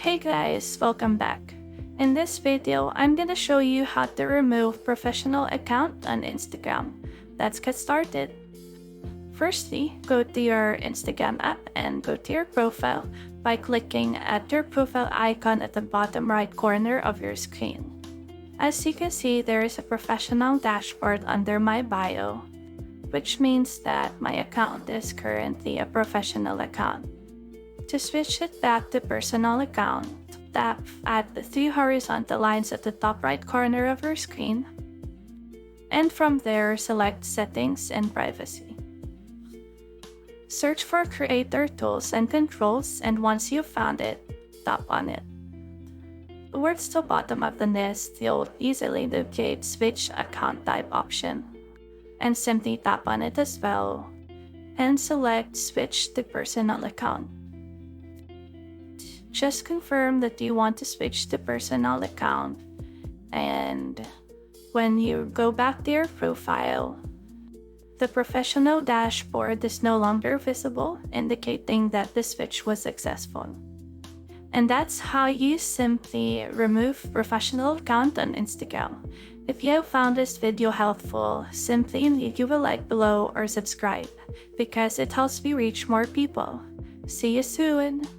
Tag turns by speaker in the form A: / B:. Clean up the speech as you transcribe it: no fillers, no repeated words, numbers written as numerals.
A: Hey guys, welcome back. In this video, I'm gonna show you how to remove professional account on Instagram. Let's get started. Firstly, go to your Instagram app and go to your profile by clicking at your profile icon at the bottom right corner of your screen. As you can see, there is a professional dashboard under my bio, which means that my account is currently a professional account. To switch it back to personal account, tap at the three horizontal lines at the top right corner of your screen, and from there select Settings and Privacy. Search for Creator Tools and Controls, and once you've found it, tap on it. Towards the bottom of the list, you'll easily locate Switch Account Type option, and simply tap on it as well, and select Switch to Personal Account. Just confirm that you want to switch to personal account, and when you go back to your profile, the professional dashboard is no longer visible, indicating that the switch was successful. And that's how you simply remove professional account on Instagram. If you have found this video helpful, simply leave a like below or subscribe, because it helps me reach more people. See you soon!